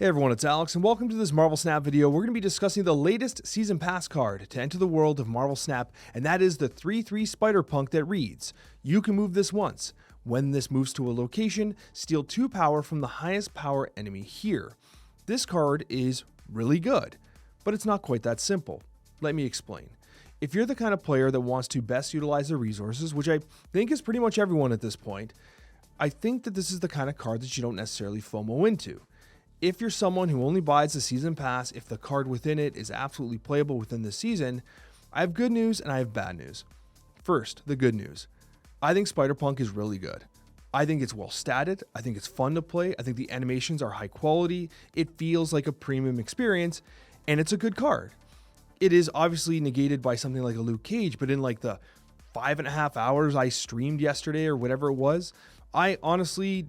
Hey everyone, it's Alex, and welcome to this Marvel Snap video. We're going to be discussing the latest Season Pass card to enter the world of Marvel Snap, and that is the 3/3 Spider-Punk that reads, you can move this once. When this moves to a location, steal 2 power from the highest power enemy here. This card is really good, but it's not quite that simple. Let me explain. If you're the kind of player that wants to best utilize the resources, which I think is pretty much everyone at this point, I think that this is the kind of card that you don't necessarily FOMO into. If you're someone who only buys the season pass if the card within it is absolutely playable within the season, I have good news and I have bad news. First, the good news. I think Spider-Punk is really good. I think it's well statted. I think it's fun to play. I think the animations are high quality. It feels like a premium experience, and it's a good card. It is obviously negated by something like a Luke Cage, but in like the 5.5 hours I streamed yesterday or whatever it was, I honestly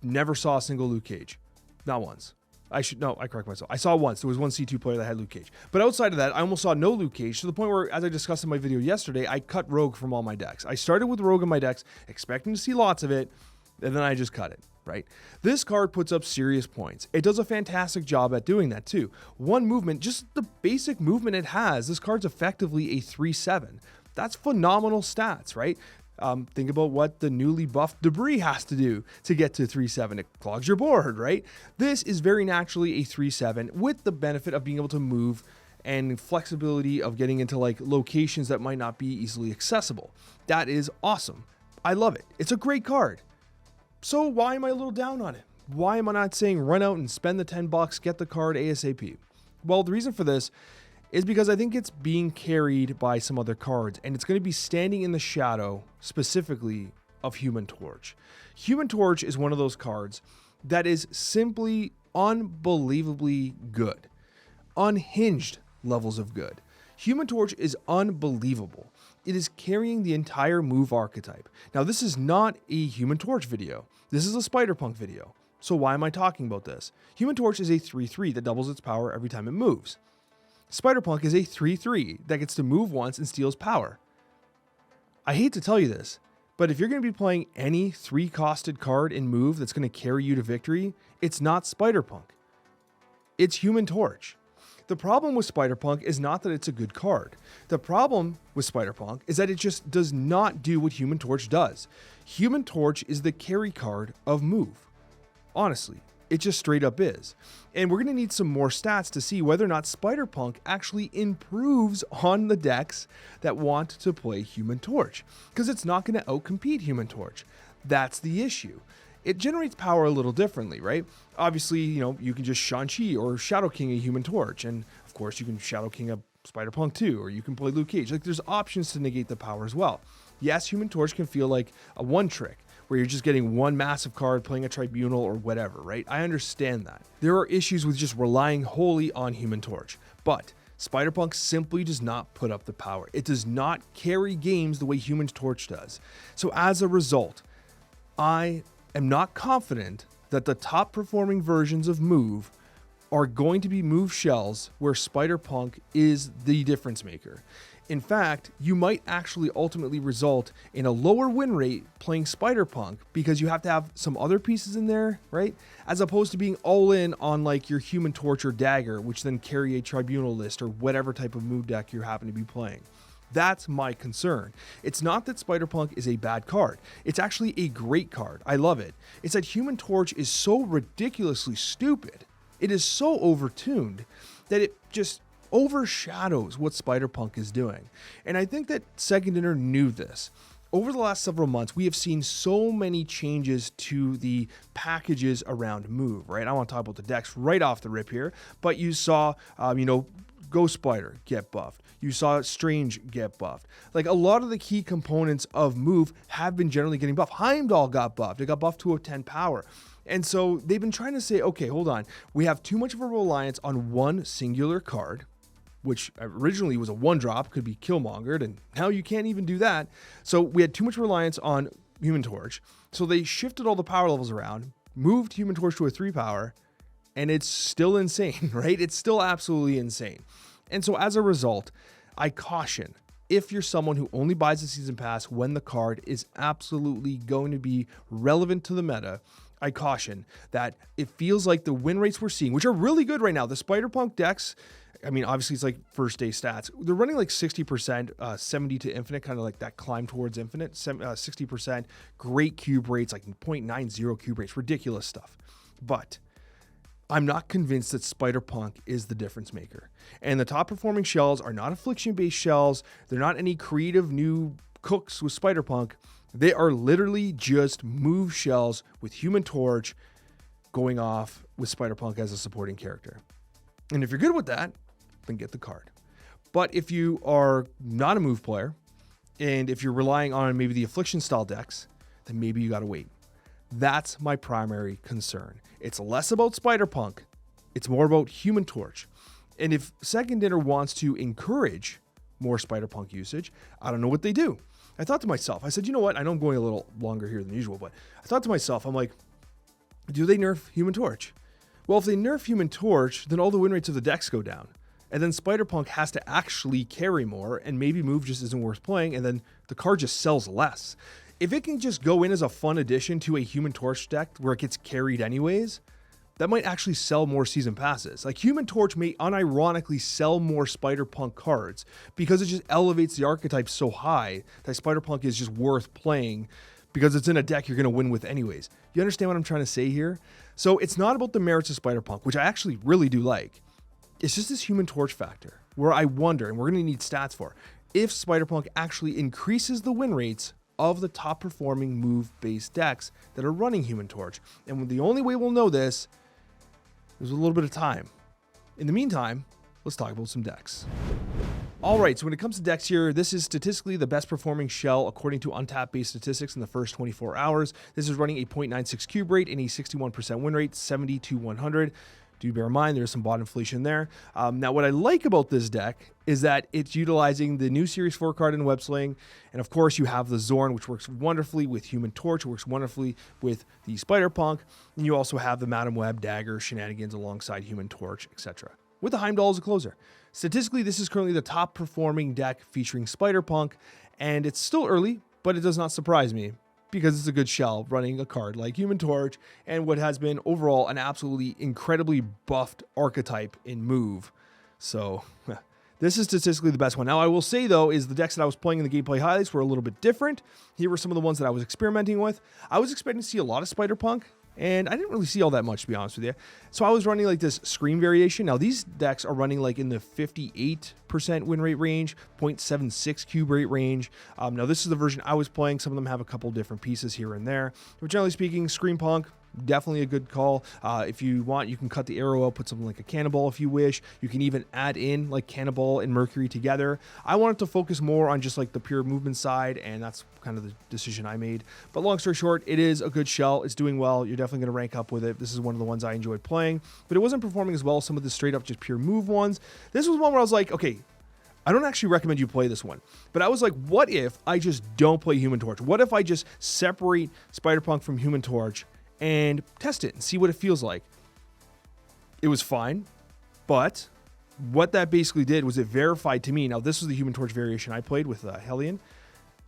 never saw a single Luke Cage. Not once. I correct myself. I saw once. There was one C2 player that had Luke Cage. But outside of that, I almost saw no Luke Cage, to the point where, as I discussed in my video yesterday, I cut Rogue from all my decks. I started with Rogue in my decks, expecting to see lots of it, and then I just cut it, right? This card puts up serious points. It does a fantastic job at doing that too. One movement, just the basic movement it has, this card's effectively a 3/7. That's phenomenal stats, right? Think about what the newly buffed Debris has to do to get to 3/7. It clogs your board, right? This is very naturally a 3/7 with the benefit of being able to move and flexibility of getting into like locations that might not be easily accessible. That is awesome. I love it. It's a great card. So why am I a little down on it? Why am I not saying run out and spend the $10, get the card ASAP? Well, the reason for this is because I think it's being carried by some other cards, and it's going to be standing in the shadow specifically of Human Torch. Human Torch is one of those cards that is simply unbelievably good. Unhinged levels of good. Human Torch is unbelievable. It is carrying the entire move archetype. Now, this is not a Human Torch video. This is a Spider-Punk video. So why am I talking about this? Human Torch is a 3/3 that doubles its power every time it moves. Spider-Punk is a 3/3 that gets to move once and steals power. I hate to tell you this, but if you're going to be playing any 3-costed card in move that's going to carry you to victory, it's not Spider-Punk. It's Human Torch. The problem with Spider-Punk is not that it's a good card. The problem with Spider-Punk is that it just does not do what Human Torch does. Human Torch is the carry card of move. Honestly. It just straight up is. And we're going to need some more stats to see whether or not Spider-Punk actually improves on the decks that want to play Human Torch. Because it's not going to outcompete Human Torch. That's the issue. It generates power a little differently, right? Obviously, you can just Shang-Chi or Shadow King a Human Torch. And of course, you can Shadow King a Spider-Punk too, or you can play Luke Cage. Like, there's options to negate the power as well. Yes, Human Torch can feel like a one-trick, where you're just getting one massive card, playing a Tribunal or whatever, right? I understand that. There are issues with just relying wholly on Human Torch, but Spider-Punk simply does not put up the power. It does not carry games the way Human Torch does. So as a result, I am not confident that the top performing versions of Move are going to be move shells where Spider-Punk is the difference maker. In fact, you might actually ultimately result in a lower win rate playing Spider-Punk because you have to have some other pieces in there, right? As opposed to being all in on like your Human Torch or Dagger, which then carry a Tribunal list or whatever type of move deck you happen to be playing. That's my concern. It's not that Spider-Punk is a bad card. It's actually a great card. I love it. It's that Human Torch is so ridiculously stupid. It is so overtuned that it just overshadows what Spider-Punk is doing. And I think that Second Dinner knew this. Over the last several months, we have seen so many changes to the packages around Move, right? I want to talk about the decks right off the rip here, but you saw, Ghost Spider get buffed. You saw Strange get buffed. Like, a lot of the key components of Move have been generally getting buffed. Heimdall got buffed. It got buffed to a 10 power. And so they've been trying to say, okay, hold on. We have too much of a reliance on one singular card, which originally was a 1-drop, could be Killmongered, and now you can't even do that. So we had too much reliance on Human Torch. So they shifted all the power levels around, moved Human Torch to a 3-power, and it's still insane, right? It's still absolutely insane. And so as a result, I caution, if you're someone who only buys the season pass when the card is absolutely going to be relevant to the meta, I caution that it feels like the win rates we're seeing, which are really good right now. The Spider-Punk decks, I mean, obviously it's like first day stats. They're running like 60%, 70 to infinite, kind of like that climb towards infinite, 60%, great cube rates, like 0.90 cube rates, ridiculous stuff. But I'm not convinced that Spider-Punk is the difference maker. And the top performing shells are not affliction-based shells. They're not any creative new cooks with Spider-Punk. They are literally just move shells with Human Torch going off with Spider-Punk as a supporting character. And if you're good with that, then get the card. But if you are not a move player, and if you're relying on maybe the affliction style decks, then maybe you gotta wait. That's my primary concern. It's less about Spider-Punk, it's more about Human Torch. And if Second Dinner wants to encourage more Spider-Punk usage, I don't know what they do. I thought to myself, I said, you know what? I know I'm going a little longer here than usual, but I thought to myself, I'm like, do they nerf Human Torch? Well, if they nerf Human Torch, then all the win rates of the decks go down. And then Spider-Punk has to actually carry more, and maybe move just isn't worth playing, and then the card just sells less. If it can just go in as a fun addition to a Human Torch deck where it gets carried anyways, that might actually sell more season passes. Like Human Torch may unironically sell more Spider-Punk cards because it just elevates the archetype so high that Spider-Punk is just worth playing because it's in a deck you're going to win with anyways. You understand what I'm trying to say here? So it's not about the merits of Spider-Punk, which I actually really do like. It's just this Human Torch factor where I wonder, and we're going to need stats for, if Spider-Punk actually increases the win rates of the top performing move-based decks that are running Human Torch. And the only way we'll know this is a little bit of time. In the meantime, let's talk about some decks. All right, so when it comes to decks here, this is statistically the best performing shell according to Untapped based statistics in the first 24 hours. This is running a 0.96 cube rate and a 61% win rate, 70 to 100. Do bear in mind there's some bot inflation there. Now, what I like about this deck is that it's utilizing the new Series 4 card in Web Sling. And of course, you have the Zorn, which works wonderfully with Human Torch. It works wonderfully with the Spider-Punk. And you also have the Madam Web Dagger shenanigans alongside Human Torch, etc. With the Heimdall as a closer. Statistically, this is currently the top performing deck featuring Spider-Punk. And it's still early, but it does not surprise me, because it's a good shell running a card like Human Torch and what has been overall an absolutely incredibly buffed archetype in move. So this is statistically the best one. Now I will say though, is the decks that I was playing in the gameplay highlights were a little bit different. Here were some of the ones that I was experimenting with. I was expecting to see a lot of Spider-Punk, and I didn't really see all that much, to be honest with you. So I was running like this Scream variation. Now these decks are running like in the 58% win rate range, 0.76 cube rate range. Now this is the version I was playing. Some of them have a couple different pieces here and there. But generally speaking, Scream Punk, definitely a good call. If you want, you can cut the arrow out, put something like a Cannonball if you wish. You can even add in like Cannonball and Mercury together. I wanted to focus more on just like the pure movement side, and that's kind of the decision I made. But long story short, it is a good shell. It's doing well. You're definitely going to rank up with it. This is one of the ones I enjoyed playing, but it wasn't performing as well as some of the straight up just pure move ones. This was one where I was like, okay, I don't actually recommend you play this one, but I was like, what if I just don't play Human Torch? What if I just separate Spider-Punk from Human Torch and test it and see what it feels like? It was fine, but what that basically did was it verified to me. Now, this was the Human Torch variation I played with Hellion.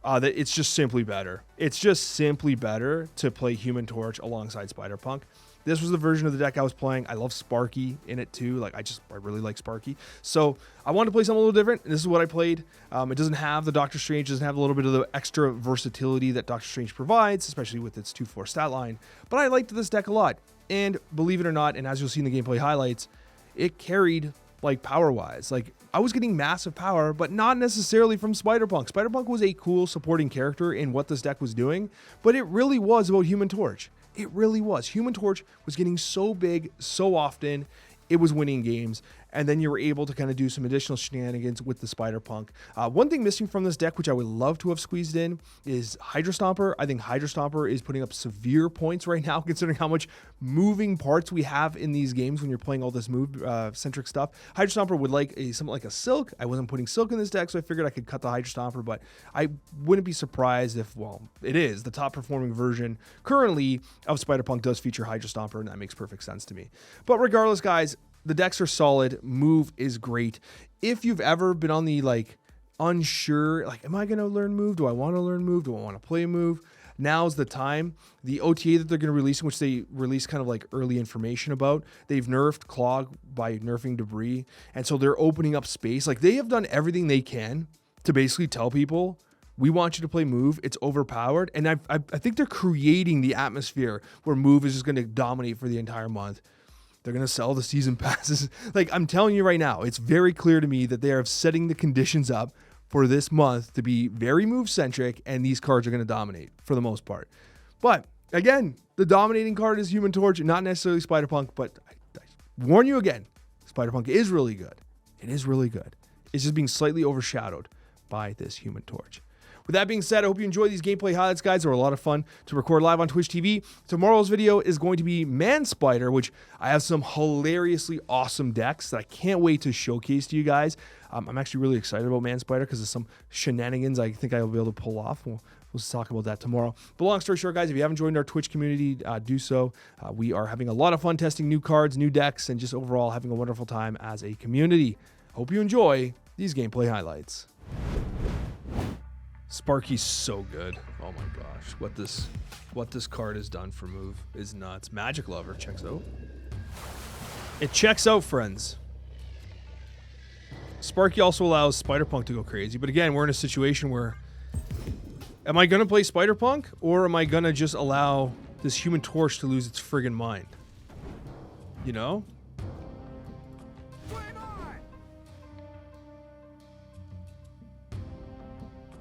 That it's just simply better. It's just simply better to play Human Torch alongside Spider-Punk. This was the version of the deck I was playing. I love Sparky in it too. Like I really like Sparky. So I wanted to play something a little different, and this is what I played. It doesn't have the Doctor Strange, doesn't have a little bit of the extra versatility that Doctor Strange provides, especially with its 2/4 stat line. But I liked this deck a lot. And believe it or not, and as you'll see in the gameplay highlights, it carried like power-wise. Like I was getting massive power, but not necessarily from Spider-Punk. Spider-Punk was a cool supporting character in what this deck was doing, but it really was about Human Torch. It really was. Human Torch was getting so big so often, it was winning games. And then you were able to kind of do some additional shenanigans with the Spider-Punk. One thing missing from this deck, which I would love to have squeezed in, is Hydra Stomper. I think Hydra Stomper is putting up severe points right now, considering how much moving parts we have in these games when you're playing all this move-centric stuff. Hydra Stomper would like something like a Silk. I wasn't putting Silk in this deck, so I figured I could cut the Hydra Stomper, but I wouldn't be surprised if, well, it is. The top performing version currently of Spider-Punk does feature Hydra Stomper, and that makes perfect sense to me. But regardless, guys, the decks are solid. Move is great. If you've ever been on the like unsure, like, am I going to learn move? Do I want to learn move? Do I want to play move? now's the time. The OTA that they're going to release, in which they release kind of like early information about, they've nerfed Clog by nerfing debris. And so they're opening up space. Like, they have done everything they can to basically tell people, we want you to play Move. It's overpowered. And I think they're creating the atmosphere where Move is just going to dominate for the entire month. They're going to sell the season passes. Like, I'm telling you right now, it's very clear to me that they are setting the conditions up for this month to be very move-centric, and these cards are going to dominate for the most part. But, again, the dominating card is Human Torch, not necessarily Spider-Punk, but I warn you again, Spider-Punk is really good. It is really good. It's just being slightly overshadowed by this Human Torch. With that being said, I hope you enjoy these gameplay highlights, guys. They were a lot of fun to record live on Twitch TV. Tomorrow's video is going to be Man Spider, which I have some hilariously awesome decks that I can't wait to showcase to you guys. I'm actually really excited about Man Spider because of some shenanigans I think I'll be able to pull off. We'll talk about that tomorrow. But long story short, guys, if you haven't joined our Twitch community, do so. We are having a lot of fun testing new cards, new decks, and just overall having a wonderful time as a community. Hope you enjoy these gameplay highlights. Sparky's so good. Oh my gosh. What this card has done for Move is nuts. Magic Lover checks out. It checks out, friends. Sparky also allows Spider-Punk to go crazy. But again, we're in a situation where, am I going to play Spider-Punk, or am I going to just allow this Human Torch to lose its friggin' mind? You know?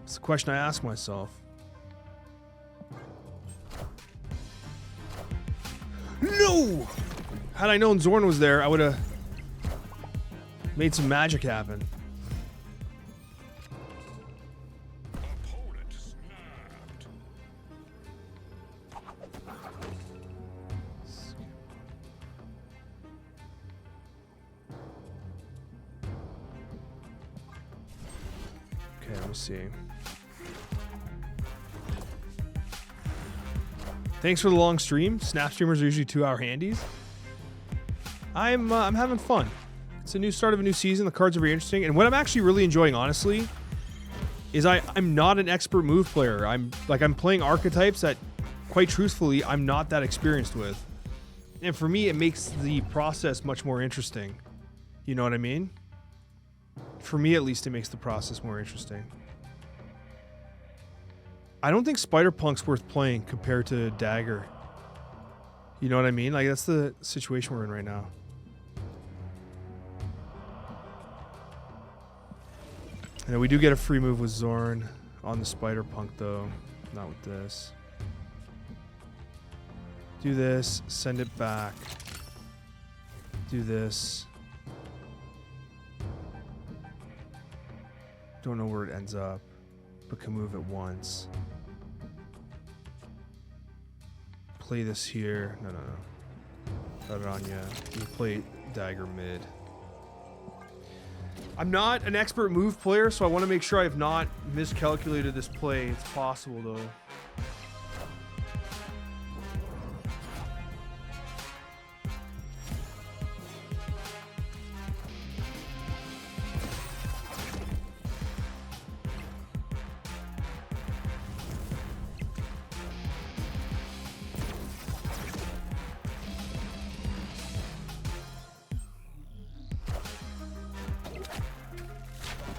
It's the question I ask myself. No! Had I known Zorn was there, I would have made some magic happen. Opponent snapped. Okay, let me see. Thanks for the long stream. Snap streamers are usually 2-hour handies. I'm having fun. It's a new start of a new season. The cards are very interesting, and what I'm actually really enjoying, honestly, is I'm not an expert Move player. I'm playing archetypes that, quite truthfully, I'm not that experienced with, and for me, it makes the process much more interesting. You know what I mean? For me, at least, it makes the process more interesting. I don't think Spider-Punk's worth playing compared to Dagger. You know what I mean? Like, that's the situation we're in right now. And we do get a free move with Zorn on the Spider-Punk, though. Not with this. Do this. Send it back. Do this. Don't know where it ends up, but can move it once. Play this here. No. Got it on ya. You play Dagger mid. I'm not an expert Move player, so I want to make sure I have not miscalculated this play. It's possible, though.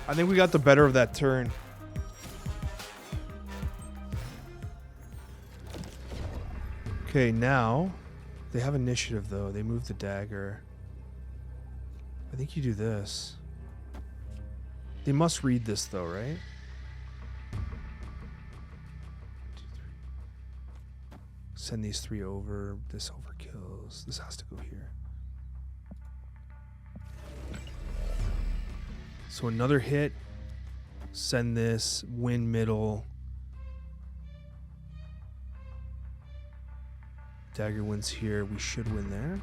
I think we got the better of that turn. Okay, now they have initiative, though. They move the Dagger. I think you do this. They must read this, though, right? 1, 2, 3. Send these 3 over. This overkills. This has to go here. So another hit, send this, win middle. Dagger wins here, we should win there.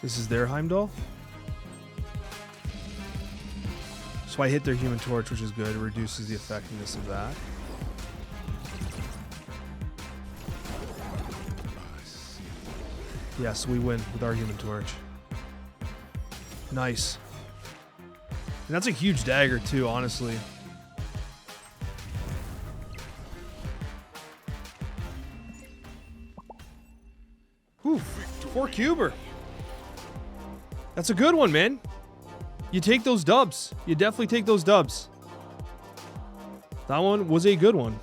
This is their Heimdall. So I hit their Human Torch, which is good. It reduces the effectiveness of that. Yeah, so we win with our Human Torch. Nice. And that's a huge dagger too, honestly. Whew, 4 cuber. That's a good one, man. You take those dubs. You definitely take those dubs. That one was a good one.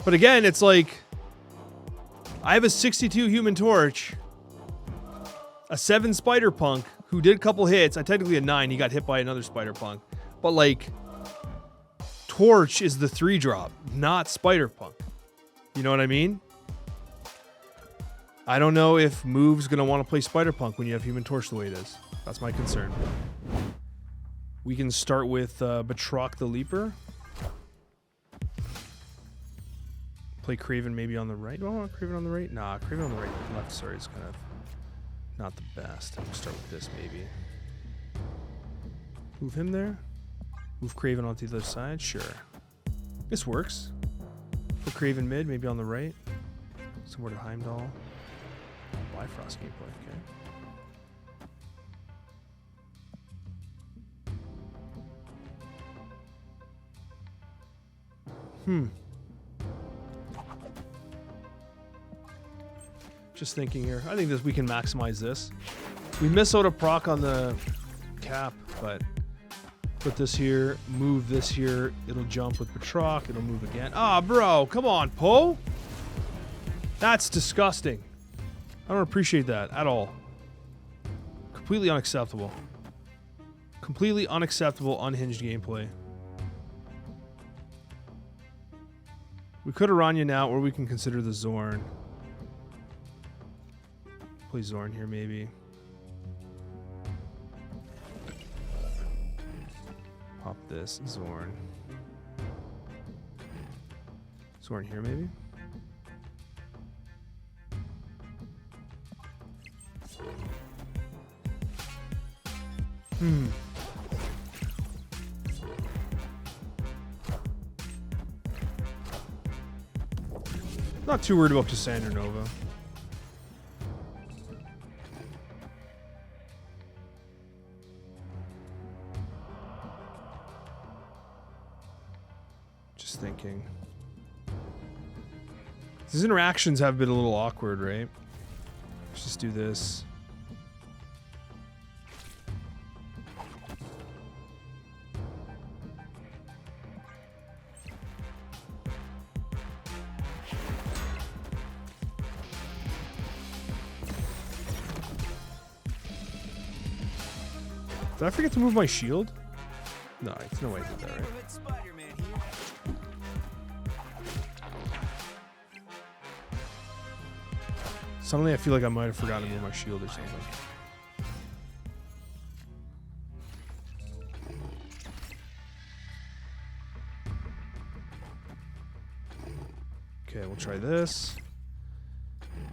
But again, it's like, I have a 62 Human Torch, a 7 Spider Punk, who did a couple hits. I technically a 9. He got hit by another Spider Punk. But like, Torch is the 3 drop, not Spider Punk. You know what I mean? I don't know if Move's going to want to play Spider Punk when you have Human Torch the way it is. That's my concern. We can start with Batroc the Leaper. Play Craven maybe on the right. Do I want Craven on the right? Nah, Craven on the right. Left, sorry, is kind of not the best. I'll start with this maybe. Move him there. Move Craven onto the other side. Sure. This works. Put Craven mid, maybe on the right. Somewhere to Heimdall. Bifrost gameplay, okay. Just thinking here. I think we can maximize this. We miss out a proc on the cap, but put this here, move this here. It'll jump with Batroc. It'll move again. Ah, bro, come on, Poe. That's disgusting. I don't appreciate that at all. Completely unacceptable. Completely unacceptable, unhinged gameplay. We could have Ranya now, or we can consider the Zorn. Play Zorn here, maybe. Pop this. Zorn. Zorn here, maybe? Not too worried about Cassandra Nova. Just thinking. These interactions have been a little awkward, right? Let's just do this. Did I forget to move my shield? No, there's no way I did that, right? Suddenly I feel like I might have forgotten to move my shield or something. Okay, we'll try this.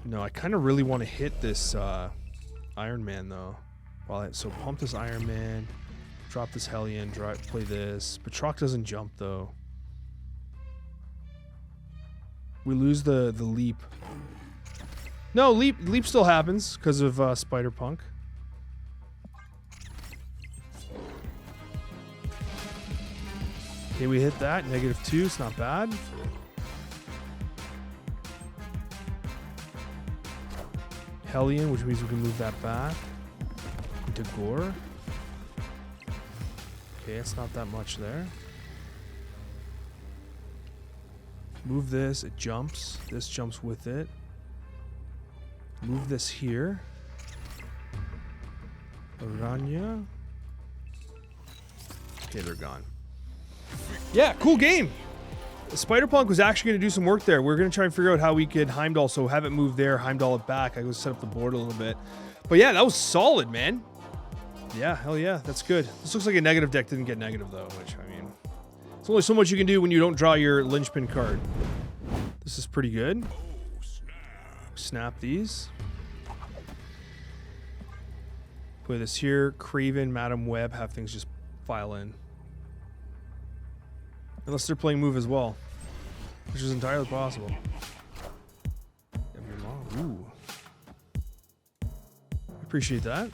No, I kind of really want to hit this Iron Man though. So pump this Iron Man, drop this Hellion, play this. Batroc doesn't jump though. We lose the leap. No, leap still happens because of Spider Punk. Okay, we hit that. -2, it's not bad. Hellion, which means we can move that back. To Gore. Okay, it's not that much there. Move this, it jumps. This jumps with it. Move this here. Aranya. Okay, they're gone. Yeah, cool game. Spider-Punk was actually going to do some work there. We're going to try and figure out how we could Heimdall, so have it move there, Heimdall it back. I go set up the board a little bit. But yeah, that was solid, man. Yeah, hell yeah, that's good. This looks like a negative deck didn't get negative though, which, I mean, it's only so much you can do when you don't draw your linchpin card. This is pretty good. Snap these. Play this here. Craven, Madam Web, have things just file in. Unless they're playing move as well, which is entirely possible. Ooh. Appreciate that.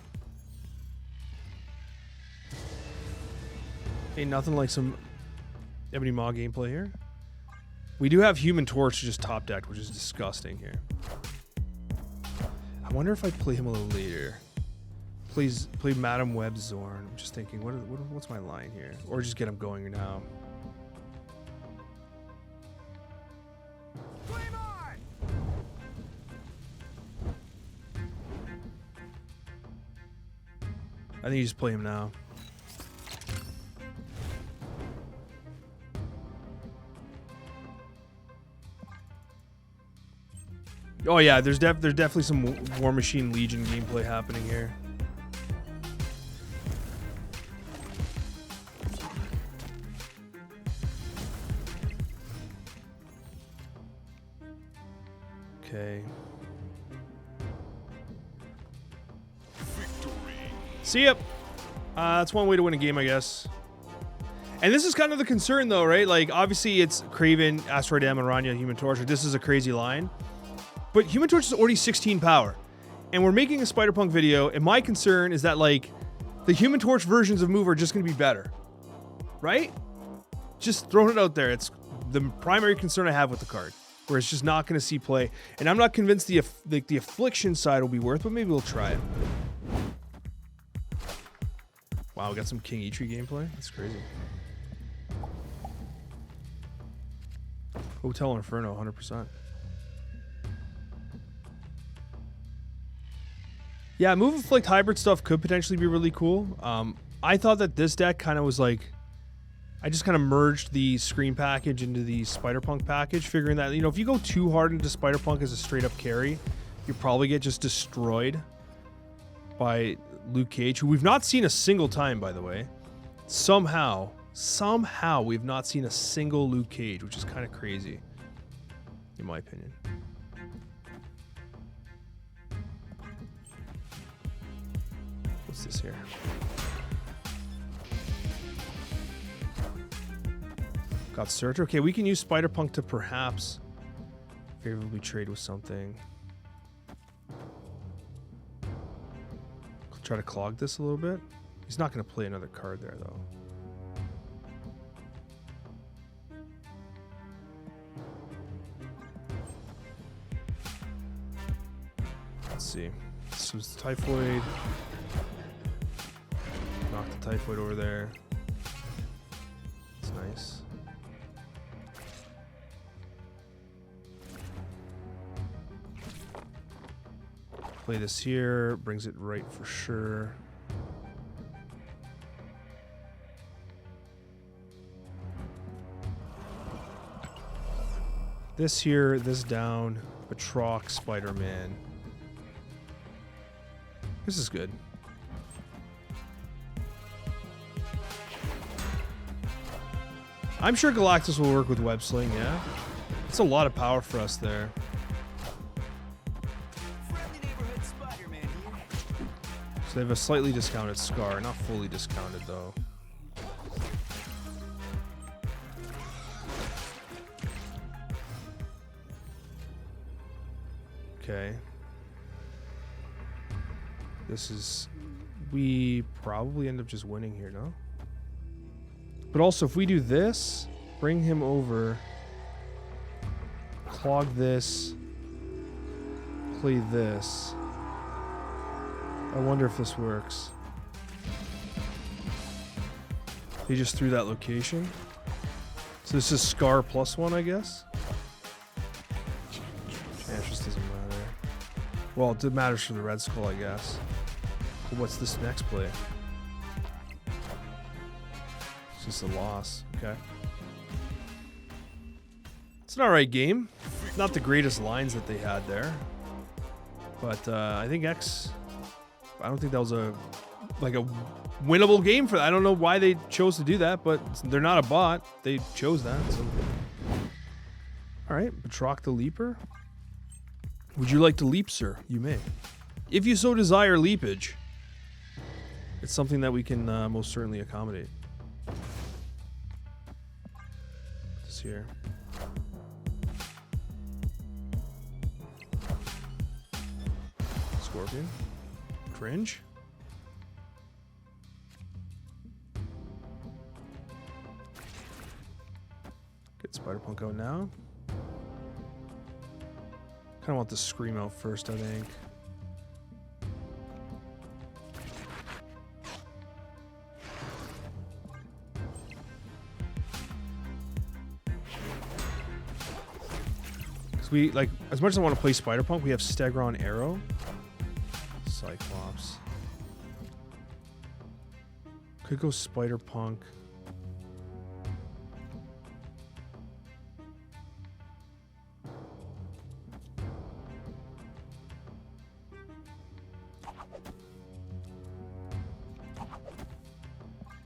Ain't nothing like some Ebony Maw gameplay here. We do have Human Torch just top decked, which is disgusting here. I wonder if I play him a little later. Please play Madam Web Zorn. I'm just thinking, what's my line here? Or just get him going now. I think you just play him now. Oh yeah, there's definitely some War Machine Legion gameplay happening here. Okay. See ya. That's one way to win a game, I guess. And this is kind of the concern, though, right? Like, obviously, it's Kraven, Asteroid M, and Rania, Human Torch. This is a crazy line. But Human Torch is already 16 power. And we're making a Spider-Punk video, and my concern is that, like, the Human Torch versions of Move are just going to be better. Right? Just throwing it out there. It's the primary concern I have with the card, where it's just not going to see play. And I'm not convinced the Affliction side will be worth, but maybe we'll try it. Wow, we got some King Eitri gameplay? That's crazy. Hotel Inferno, 100%. Yeah, Move Afflict hybrid stuff could potentially be really cool. I thought that this deck kind of was like... I just kind of merged the Scream package into the Spider-Punk package, figuring that, you know, if you go too hard into Spider-Punk as a straight-up carry, you probably get just destroyed by Luke Cage, who we've not seen a single time, by the way. Somehow we've not seen a single Luke Cage, which is kind of crazy, in my opinion. What's this here? Got Searcher. Okay, we can use Spider-Punk to perhaps favorably trade with something. Try to clog this a little bit. He's not going to play another card there, though. Let's see. This was the Typhoid. Knock the Typhoid over there. That's nice. Play this here, brings it right for sure. This here, this down, Batroc, Spider-Man. This is good. I'm sure Galactus will work with Web Sling, yeah? It's a lot of power for us there. So they have a slightly discounted Scar, not fully discounted though. Okay. This is... We probably end up just winning here, no? But also, if we do this, bring him over, clog this, play this. I wonder if this works. He just threw that location. So this is Scar +1, I guess? Yeah, it just doesn't matter. Well, it matters for the Red Skull, I guess. So what's this next play? It's just a loss. Okay. It's an alright game. Not the greatest lines that they had there. But I think X... I don't think that was a winnable game for that. I don't know why they chose to do that, but they're not a bot. They chose that. So. All right, Batroc the Leaper. Would you like to leap, sir? You may. If you so desire leapage, it's something that we can most certainly accommodate. This here. Scorpion. Cringe. Get Spider-Punk out now. Kind of want the Scream out first, I think. We like as much as I want to play Spider-Punk, we have Stegron Arrow. Cyclops. Could go Spider-Punk.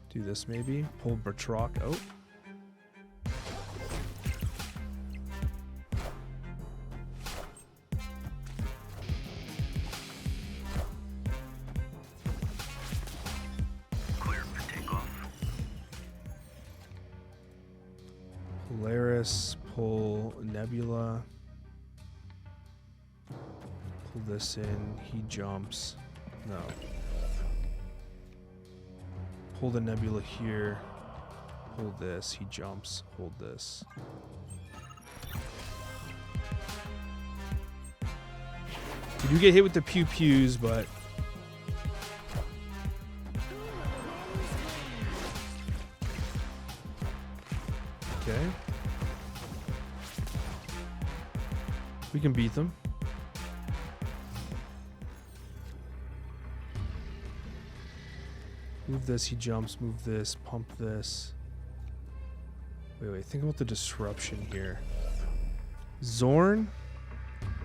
Do this maybe. Pull Batroc out. Polaris, pull Nebula. Pull this in. He jumps. No. Pull the Nebula here. Hold this. He jumps. Hold this. You do get hit with the pew-pews, but... Okay. We can beat them. Move this, he jumps. Move this, pump this. Wait, think about the disruption here. Zorn.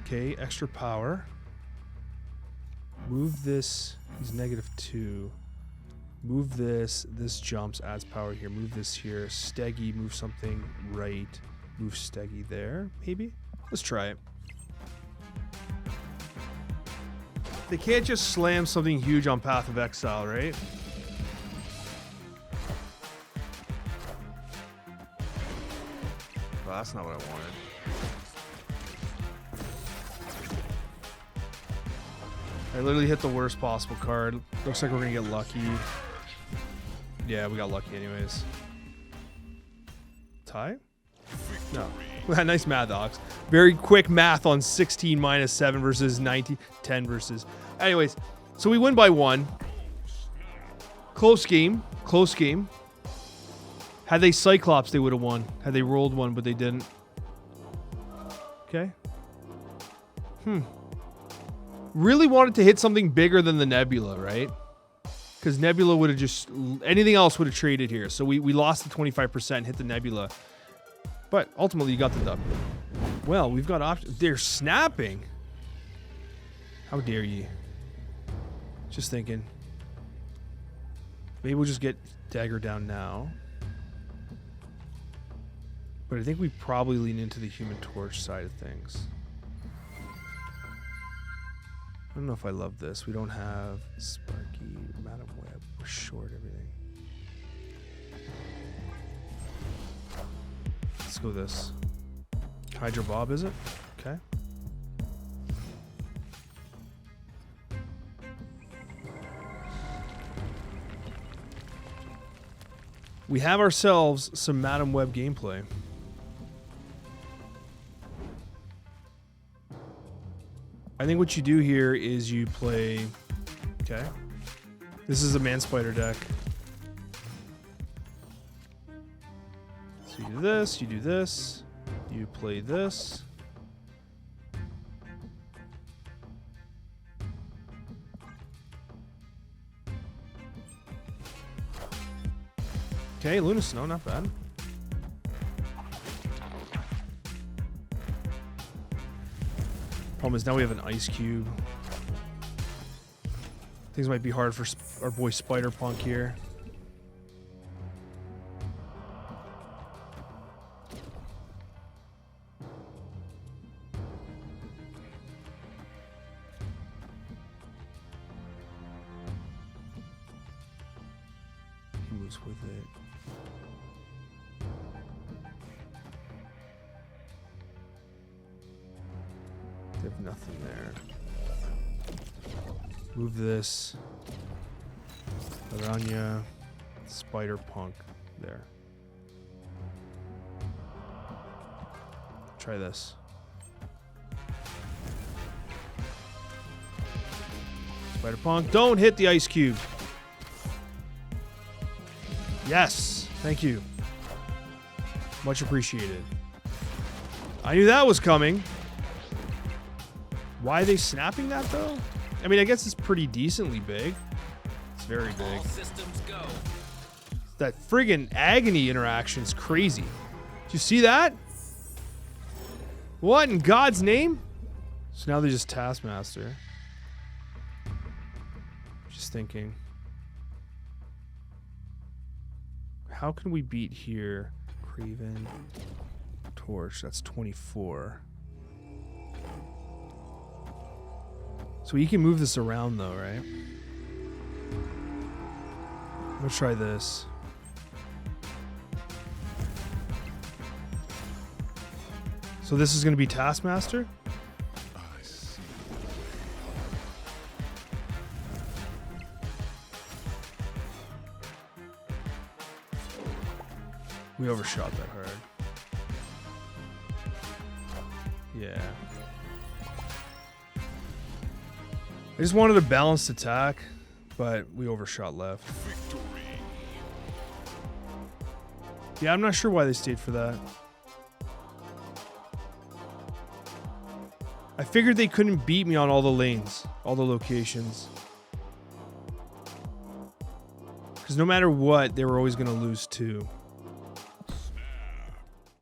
Okay, extra power. Move this, he's -2. Move this, this jumps, adds power here. Move this here. Steggy, move something right. Move Steggy there, maybe? Let's try it. They can't just slam something huge on Path of Exile, right? Well, that's not what I wanted. I literally hit the worst possible card. Looks like we're gonna get lucky. Yeah, we got lucky anyways. Tie? No. Nice math, Ox. Very quick math on 16 minus 7 versus 19, 10 versus... Anyways, so we win by 1. Close game. Close game. Had they Cyclops, they would have won. Had they rolled one, but they didn't. Okay. Really wanted to hit something bigger than the Nebula, right? Because Nebula would have just... Anything else would have traded here. So we lost the 25%, hit the Nebula. But ultimately, you got the dub. Well, we've got options. They're snapping. How dare ye? Just thinking. Maybe we'll just get Dagger down now. But I think we probably lean into the Human Torch side of things. I don't know if I love this. We don't have Sparky, Madam Web. We're short everything. Let's go this. Hydra Bob, is it? Okay. We have ourselves some Madam Web gameplay. I think what you do here is you play... Okay. This is a Man Spider deck. So you do this, you do this, you play this. Okay, Luna Snow, not bad. Problem is now we have an Ice Cube. Things might be hard for our boy Spider-Punk here. He moves with it. They have nothing there. Move this. Aranya. Spider-Punk. There. Try this. Spider-Punk. Don't hit the Ice Cube. Yes. Thank you. Much appreciated. I knew that was coming. Why are they snapping that though? I mean, I guess it's pretty decently big. It's very big. All systems go. That friggin' agony interaction is crazy. Did you see that? What in God's name? So now they're just Taskmaster. Just thinking. How can we beat here? Craven. Torch. That's 24. So you can move this around though, right? I'm gonna try this. So this is gonna be Taskmaster? I see. We overshot that hard. Yeah. I just wanted a balanced attack, but we overshot left. Victory. Yeah, I'm not sure why they stayed for that. I figured they couldn't beat me on all the lanes, all the locations. Because no matter what, they were always going to lose 2.